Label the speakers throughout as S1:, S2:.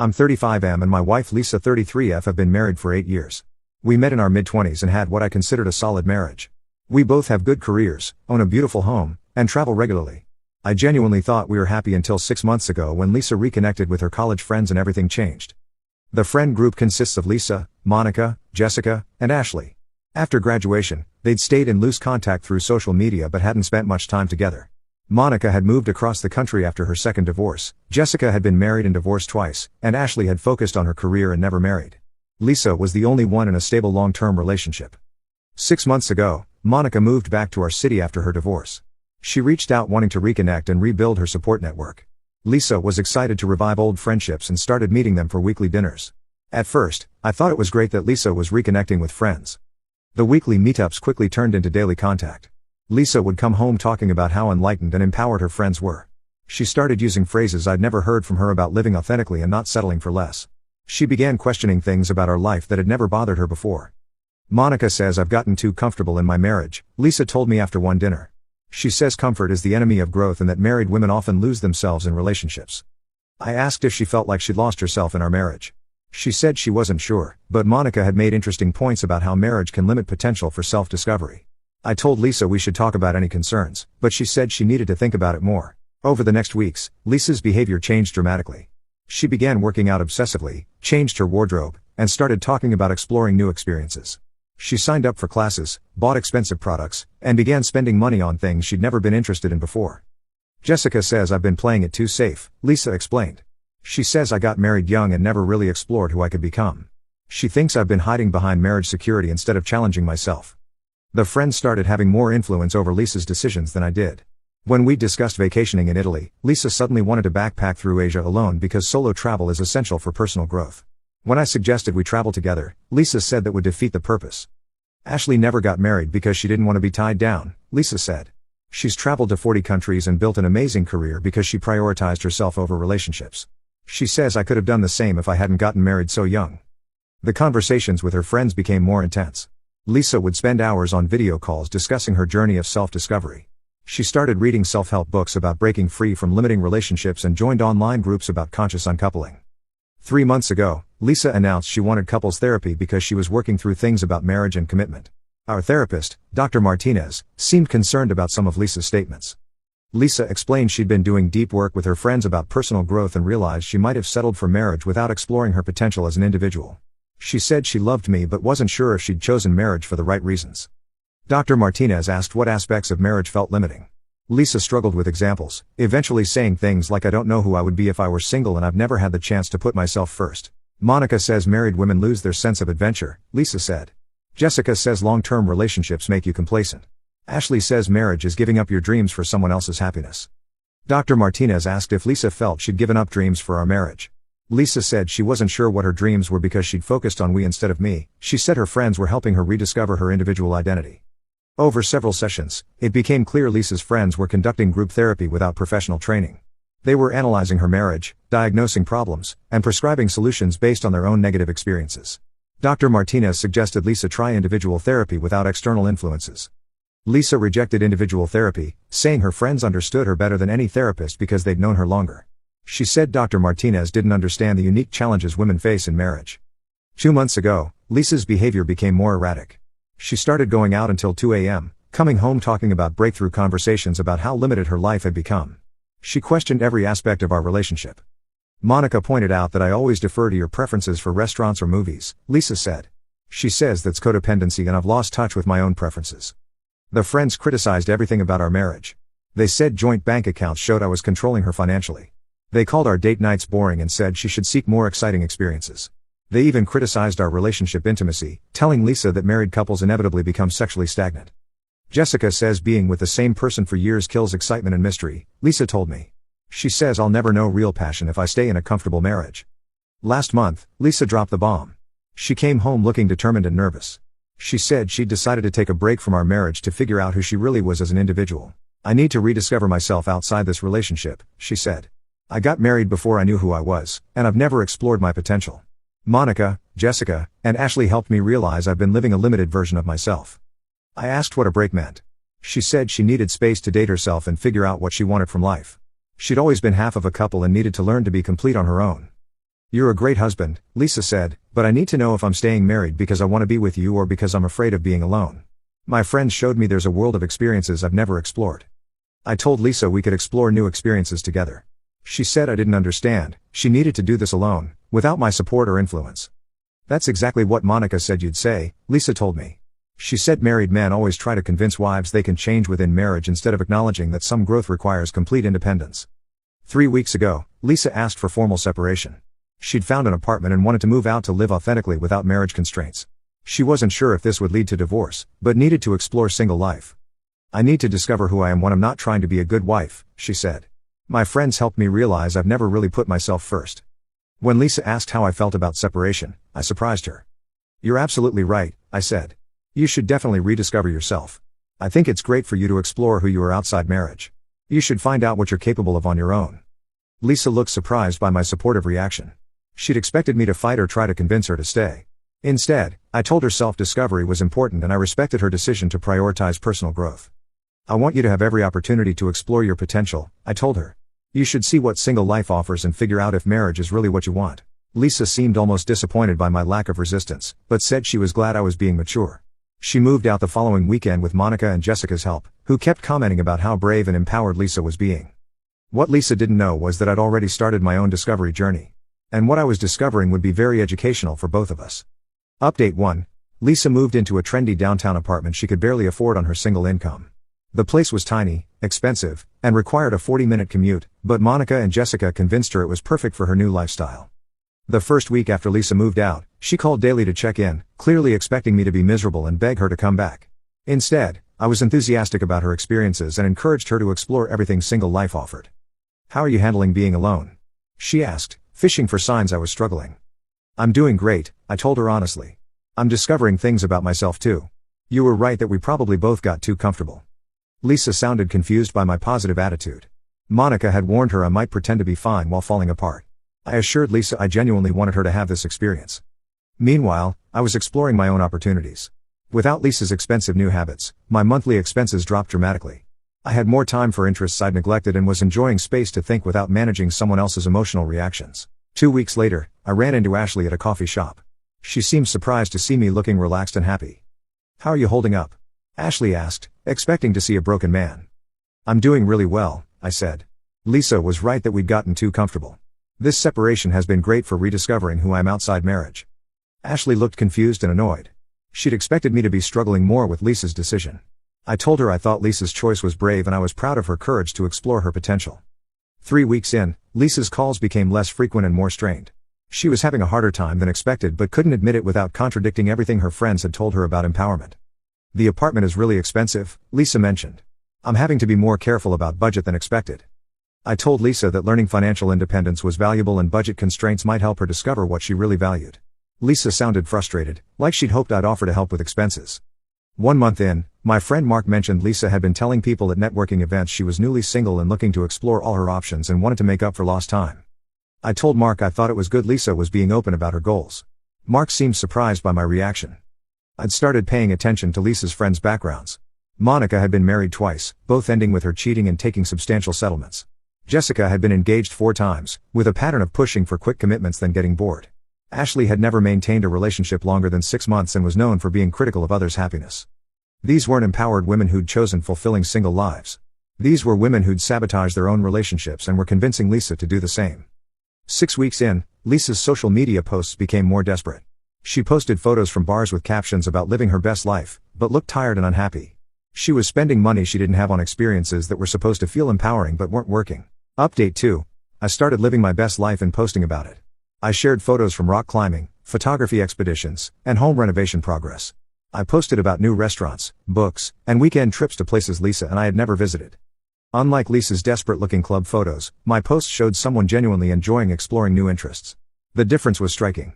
S1: I'm 35M and my wife Lisa 33F have been married for 8 years. We met in our mid-20s and had what I considered a solid marriage. We both have good careers, own a beautiful home, and travel regularly. I genuinely thought we were happy until 6 months ago when Lisa reconnected with her college friends and everything changed. The friend group consists of Lisa, Monica, Jessica, and Ashley. After graduation, they'd stayed in loose contact through social media but hadn't spent much time together. Monica had moved across the country after her second divorce, Jessica had been married and divorced twice, and Ashley had focused on her career and never married. Lisa was the only one in a stable long-term relationship. 6 months ago, Monica moved back to our city after her divorce. She reached out wanting to reconnect and rebuild her support network. Lisa was excited to revive old friendships and started meeting them for weekly dinners. At first, I thought it was great that Lisa was reconnecting with friends. The weekly meetups quickly turned into daily contact. Lisa would come home talking about how enlightened and empowered her friends were. She started using phrases I'd never heard from her about living authentically and not settling for less. She began questioning things about her life that had never bothered her before. Monica says I've gotten too comfortable in my marriage, Lisa told me after one dinner. She says comfort is the enemy of growth and that married women often lose themselves in relationships. I asked if she felt like she'd lost herself in our marriage. She said she wasn't sure, but Monica had made interesting points about how marriage can limit potential for self-discovery. I told Lisa we should talk about any concerns, but she said she needed to think about it more. Over the next weeks, Lisa's behavior changed dramatically. She began working out obsessively, changed her wardrobe, and started talking about exploring new experiences. She signed up for classes, bought expensive products, and began spending money on things she'd never been interested in before. Jessica says I've been playing it too safe, Lisa explained. She says I got married young and never really explored who I could become. She thinks I've been hiding behind marriage security instead of challenging myself. The friends started having more influence over Lisa's decisions than I did. When we discussed vacationing in Italy, Lisa suddenly wanted to backpack through Asia alone because solo travel is essential for personal growth. When I suggested we travel together, Lisa said that would defeat the purpose. Ashley never got married because she didn't want to be tied down, Lisa said. She's traveled to 40 countries and built an amazing career because she prioritized herself over relationships. She says I could have done the same if I hadn't gotten married so young. The conversations with her friends became more intense. Lisa would spend hours on video calls discussing her journey of self-discovery. She started reading self-help books about breaking free from limiting relationships and joined online groups about conscious uncoupling. 3 months ago, Lisa announced she wanted couples therapy because she was working through things about marriage and commitment. Our therapist, Dr. Martinez, seemed concerned about some of Lisa's statements. Lisa explained she'd been doing deep work with her friends about personal growth and realized she might have settled for marriage without exploring her potential as an individual. She said she loved me but wasn't sure if she'd chosen marriage for the right reasons. Dr. Martinez asked what aspects of marriage felt limiting. Lisa struggled with examples, eventually saying things like I don't know who I would be if I were single and I've never had the chance to put myself first. Monica says married women lose their sense of adventure, Lisa said. Jessica says long-term relationships make you complacent. Ashley says marriage is giving up your dreams for someone else's happiness. Dr. Martinez asked if Lisa felt she'd given up dreams for our marriage. Lisa said she wasn't sure what her dreams were because she'd focused on we instead of me. She said her friends were helping her rediscover her individual identity. Over several sessions, it became clear Lisa's friends were conducting group therapy without professional training. They were analyzing her marriage, diagnosing problems, and prescribing solutions based on their own negative experiences. Dr. Martinez suggested Lisa try individual therapy without external influences. Lisa rejected individual therapy, saying her friends understood her better than any therapist because they'd known her longer. She said Dr. Martinez didn't understand the unique challenges women face in marriage. 2 months ago, Lisa's behavior became more erratic. She started going out until 2 a.m., coming home talking about breakthrough conversations about how limited her life had become. She questioned every aspect of our relationship. Monica pointed out that I always defer to your preferences for restaurants or movies, Lisa said. She says that's codependency and I've lost touch with my own preferences. The friends criticized everything about our marriage. They said joint bank accounts showed I was controlling her financially. They called our date nights boring and said she should seek more exciting experiences. They even criticized our relationship intimacy, telling Lisa that married couples inevitably become sexually stagnant. Jessica says being with the same person for years kills excitement and mystery, Lisa told me. She says I'll never know real passion if I stay in a comfortable marriage. Last month, Lisa dropped the bomb. She came home looking determined and nervous. She said she'd decided to take a break from our marriage to figure out who she really was as an individual. I need to rediscover myself outside this relationship, she said. I got married before I knew who I was, and I've never explored my potential. Monica, Jessica, and Ashley helped me realize I've been living a limited version of myself. I asked what a break meant. She said she needed space to date herself and figure out what she wanted from life. She'd always been half of a couple and needed to learn to be complete on her own. You're a great husband, Lisa said, but I need to know if I'm staying married because I want to be with you or because I'm afraid of being alone. My friends showed me there's a world of experiences I've never explored. I told Lisa we could explore new experiences together. She said I didn't understand, she needed to do this alone, without my support or influence. That's exactly what Monica said you'd say, Lisa told me. She said married men always try to convince wives they can change within marriage instead of acknowledging that some growth requires complete independence. 3 weeks ago, Lisa asked for formal separation. She'd found an apartment and wanted to move out to live authentically without marriage constraints. She wasn't sure if this would lead to divorce, but needed to explore single life. I need to discover who I am when I'm not trying to be a good wife, she said. My friends helped me realize I've never really put myself first. When Lisa asked how I felt about separation, I surprised her. You're absolutely right, I said. You should definitely rediscover yourself. I think it's great for you to explore who you are outside marriage. You should find out what you're capable of on your own. Lisa looked surprised by my supportive reaction. She'd expected me to fight or try to convince her to stay. Instead, I told her self-discovery was important and I respected her decision to prioritize personal growth. I want you to have every opportunity to explore your potential, I told her. You should see what single life offers and figure out if marriage is really what you want. Lisa seemed almost disappointed by my lack of resistance, but said she was glad I was being mature. She moved out the following weekend with Monica and Jessica's help, who kept commenting about how brave and empowered Lisa was being. What Lisa didn't know was that I'd already started my own discovery journey. And what I was discovering would be very educational for both of us. Update 1. Lisa moved into a trendy downtown apartment she could barely afford on her single income. The place was tiny, expensive, and required a 40-minute commute, but Monica and Jessica convinced her it was perfect for her new lifestyle. The first week after Lisa moved out, she called daily to check in, clearly expecting me to be miserable and beg her to come back. Instead, I was enthusiastic about her experiences and encouraged her to explore everything single life offered. How are you handling being alone? She asked, fishing for signs I was struggling. I'm doing great, I told her honestly. I'm discovering things about myself too. You were right that we probably both got too comfortable. Lisa sounded confused by my positive attitude. Monica had warned her I might pretend to be fine while falling apart. I assured Lisa I genuinely wanted her to have this experience. Meanwhile, I was exploring my own opportunities. Without Lisa's expensive new habits, my monthly expenses dropped dramatically. I had more time for interests I'd neglected and was enjoying space to think without managing someone else's emotional reactions. 2 weeks later, I ran into Ashley at a coffee shop. She seemed surprised to see me looking relaxed and happy. How are you holding up? Ashley asked, expecting to see a broken man. I'm doing really well, I said. Lisa was right that we'd gotten too comfortable. This separation has been great for rediscovering who I am outside marriage. Ashley looked confused and annoyed. She'd expected me to be struggling more with Lisa's decision. I told her I thought Lisa's choice was brave and I was proud of her courage to explore her potential. 3 weeks in, Lisa's calls became less frequent and more strained. She was having a harder time than expected but couldn't admit it without contradicting everything her friends had told her about empowerment. The apartment is really expensive, Lisa mentioned. I'm having to be more careful about budget than expected. I told Lisa that learning financial independence was valuable and budget constraints might help her discover what she really valued. Lisa sounded frustrated, like she'd hoped I'd offer to help with expenses. 1 month in, my friend Mark mentioned Lisa had been telling people at networking events she was newly single and looking to explore all her options and wanted to make up for lost time. I told Mark I thought it was good Lisa was being open about her goals. Mark seemed surprised by my reaction. I'd started paying attention to Lisa's friends' backgrounds. Monica had been married twice, both ending with her cheating and taking substantial settlements. Jessica had been engaged 4 times, with a pattern of pushing for quick commitments then getting bored. Ashley had never maintained a relationship longer than 6 months and was known for being critical of others' happiness. These weren't empowered women who'd chosen fulfilling single lives. These were women who'd sabotaged their own relationships and were convincing Lisa to do the same. 6 weeks in, Lisa's social media posts became more desperate. She posted photos from bars with captions about living her best life, but looked tired and unhappy. She was spending money she didn't have on experiences that were supposed to feel empowering but weren't working. Update 2. I started living my best life and posting about it. I shared photos from rock climbing, photography expeditions, and home renovation progress. I posted about new restaurants, books, and weekend trips to places Lisa and I had never visited. Unlike Lisa's desperate-looking club photos, my posts showed someone genuinely enjoying exploring new interests. The difference was striking.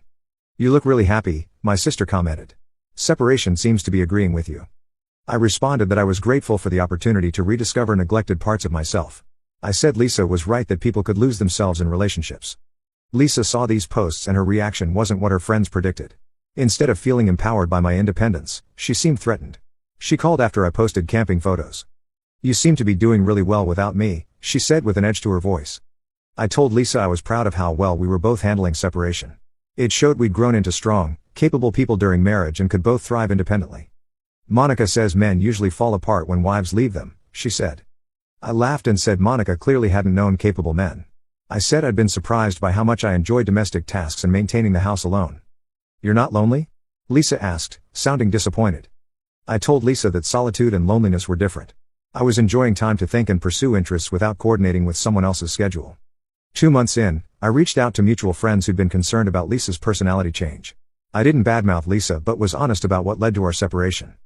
S1: You look really happy, my sister commented. Separation seems to be agreeing with you. I responded that I was grateful for the opportunity to rediscover neglected parts of myself. I said Lisa was right that people could lose themselves in relationships. Lisa saw these posts and her reaction wasn't what her friends predicted. Instead of feeling empowered by my independence, she seemed threatened. She called after I posted camping photos. You seem to be doing really well without me, she said with an edge to her voice. I told Lisa I was proud of how well we were both handling separation. It showed we'd grown into strong, capable people during marriage and could both thrive independently. Monica says men usually fall apart when wives leave them, she said. I laughed and said Monica clearly hadn't known capable men. I said I'd been surprised by how much I enjoyed domestic tasks and maintaining the house alone. You're not lonely? Lisa asked, sounding disappointed. I told Lisa that solitude and loneliness were different. I was enjoying time to think and pursue interests without coordinating with someone else's schedule. 2 months in, I reached out to mutual friends who'd been concerned about Lisa's personality change. I didn't badmouth Lisa but was honest about what led to our separation.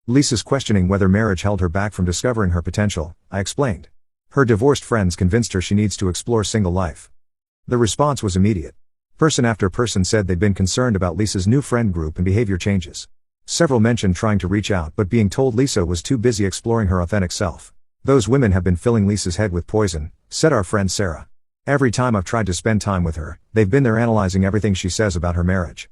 S1: Lisa's questioning whether marriage held her back from discovering her potential, I explained. Her divorced friends convinced her she needs to explore single life. The response was immediate. Person after person said they'd been concerned about Lisa's new friend group and behavior changes. Several mentioned trying to reach out but being told Lisa was too busy exploring her authentic self. Those women have been filling Lisa's head with poison, said our friend Sarah. Every time I've tried to spend time with her, they've been there analyzing everything she says about her marriage.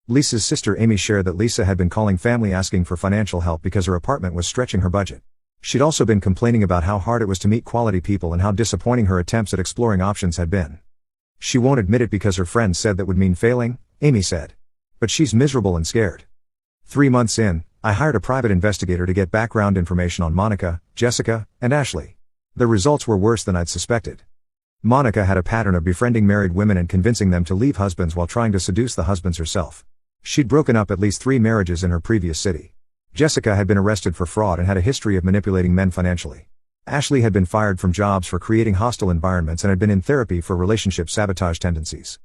S1: Lisa's sister Amy shared that Lisa had been calling family asking for financial help because her apartment was stretching her budget. She'd also been complaining about how hard it was to meet quality people and how disappointing her attempts at exploring options had been. She won't admit it because her friends said that would mean failing, Amy said. But she's miserable and scared. 3 months in, I hired a private investigator to get background information on Monica, Jessica, and Ashley. The results were worse than I'd suspected. Monica had a pattern of befriending married women and convincing them to leave husbands while trying to seduce the husbands herself. She'd broken up at least 3 marriages in her previous city. Jessica had been arrested for fraud and had a history of manipulating men financially. Ashley had been fired from jobs for creating hostile environments and had been in therapy for relationship sabotage tendencies.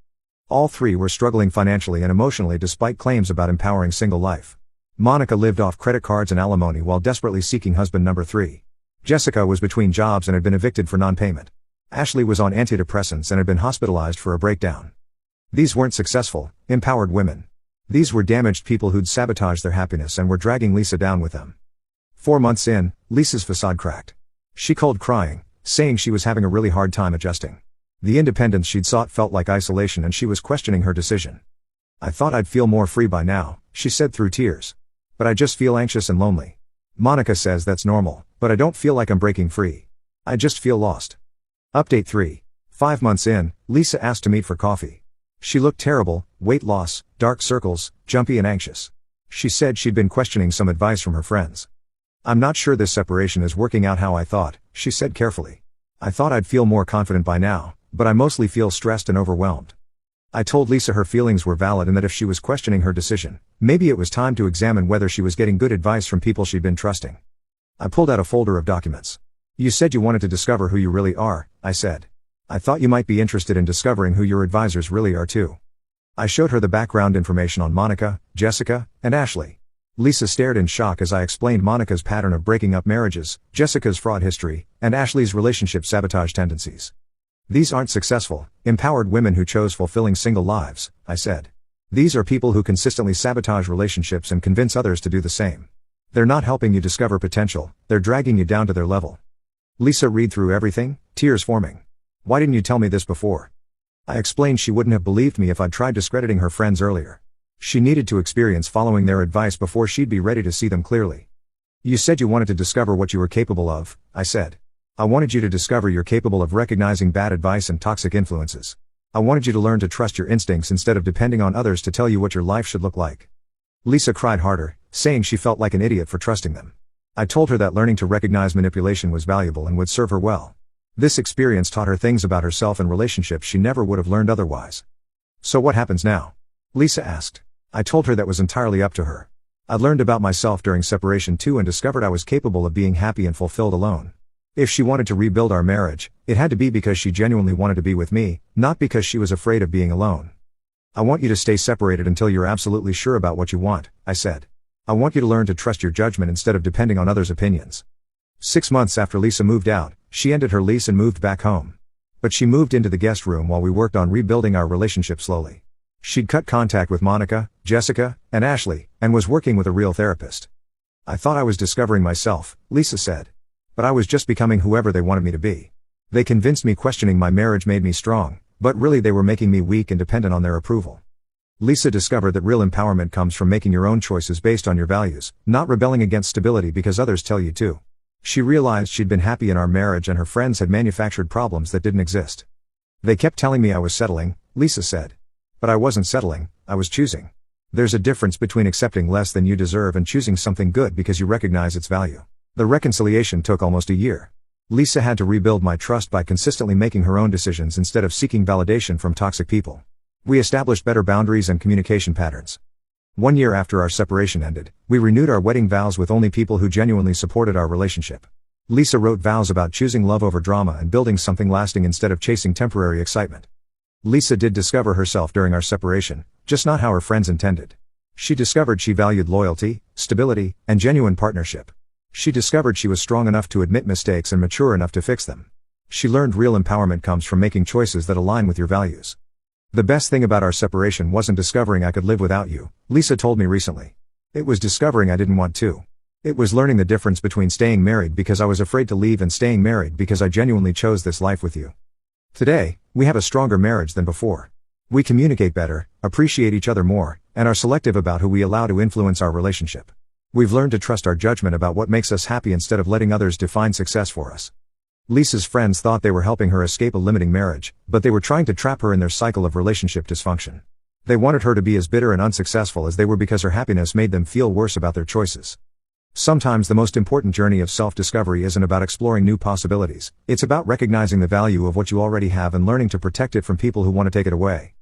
S1: All 3 were struggling financially and emotionally despite claims about empowering single life. Monica lived off credit cards and alimony while desperately seeking husband number 3. Jessica was between jobs and had been evicted for non-payment. Ashley was on antidepressants and had been hospitalized for a breakdown. These weren't successful, empowered women. These were damaged people who'd sabotaged their happiness and were dragging Lisa down with them. 4 months in, Lisa's facade cracked. She called crying, saying she was having a really hard time adjusting. The independence she'd sought felt like isolation and she was questioning her decision. I thought I'd feel more free by now, she said through tears. But I just feel anxious and lonely. Monica says that's normal, but I don't feel like I'm breaking free. I just feel lost. Update 3. 5 months in, Lisa asked to meet for coffee. She looked terrible, weight loss, dark circles, jumpy and anxious. She said she'd been questioning some advice from her friends. I'm not sure this separation is working out how I thought, she said carefully. I thought I'd feel more confident by now, but I mostly feel stressed and overwhelmed. I told Lisa her feelings were valid and that if she was questioning her decision, maybe it was time to examine whether she was getting good advice from people she'd been trusting. I pulled out a folder of documents. You said you wanted to discover who you really are, I said. I thought you might be interested in discovering who your advisors really are too. I showed her the background information on Monica, Jessica, and Ashley. Lisa stared in shock as I explained Monica's pattern of breaking up marriages, Jessica's fraud history, and Ashley's relationship sabotage tendencies. These aren't successful, empowered women who chose fulfilling single lives, I said. These are people who consistently sabotage relationships and convince others to do the same. They're not helping you discover potential, they're dragging you down to their level. Lisa read through everything, tears forming. Why didn't you tell me this before? I explained she wouldn't have believed me if I'd tried discrediting her friends earlier. She needed to experience following their advice before she'd be ready to see them clearly. You said you wanted to discover what you were capable of, I said. I wanted you to discover you're capable of recognizing bad advice and toxic influences. I wanted you to learn to trust your instincts instead of depending on others to tell you what your life should look like. Lisa cried harder, saying she felt like an idiot for trusting them. I told her that learning to recognize manipulation was valuable and would serve her well. This experience taught her things about herself and relationships she never would have learned otherwise. So what happens now? Lisa asked. I told her that was entirely up to her. I learned about myself during separation too and discovered I was capable of being happy and fulfilled alone. If she wanted to rebuild our marriage, it had to be because she genuinely wanted to be with me, not because she was afraid of being alone. I want you to stay separated until you're absolutely sure about what you want, I said. I want you to learn to trust your judgment instead of depending on others' opinions. 6 months after Lisa moved out, she ended her lease and moved back home. But she moved into the guest room while we worked on rebuilding our relationship slowly. She'd cut contact with Monica, Jessica, and Ashley, and was working with a real therapist. I thought I was discovering myself, Lisa said. But I was just becoming whoever they wanted me to be. They convinced me questioning my marriage made me strong, but really they were making me weak and dependent on their approval. Lisa discovered that real empowerment comes from making your own choices based on your values, not rebelling against stability because others tell you to. She realized she'd been happy in our marriage and her friends had manufactured problems that didn't exist. They kept telling me I was settling, Lisa said. But I wasn't settling, I was choosing. There's a difference between accepting less than you deserve and choosing something good because you recognize its value. The reconciliation took almost a year. Lisa had to rebuild my trust by consistently making her own decisions instead of seeking validation from toxic people. We established better boundaries and communication patterns. 1 year after our separation ended, we renewed our wedding vows with only people who genuinely supported our relationship. Lisa wrote vows about choosing love over drama and building something lasting instead of chasing temporary excitement. Lisa did discover herself during our separation, just not how her friends intended. She discovered she valued loyalty, stability, and genuine partnership. She discovered she was strong enough to admit mistakes and mature enough to fix them. She learned real empowerment comes from making choices that align with your values. The best thing about our separation wasn't discovering I could live without you, Lisa told me recently. It was discovering I didn't want to. It was learning the difference between staying married because I was afraid to leave and staying married because I genuinely chose this life with you. Today, we have a stronger marriage than before. We communicate better, appreciate each other more, and are selective about who we allow to influence our relationship. We've learned to trust our judgment about what makes us happy instead of letting others define success for us. Lisa's friends thought they were helping her escape a limiting marriage, but they were trying to trap her in their cycle of relationship dysfunction. They wanted her to be as bitter and unsuccessful as they were because her happiness made them feel worse about their choices. Sometimes the most important journey of self-discovery isn't about exploring new possibilities, it's about recognizing the value of what you already have and learning to protect it from people who want to take it away.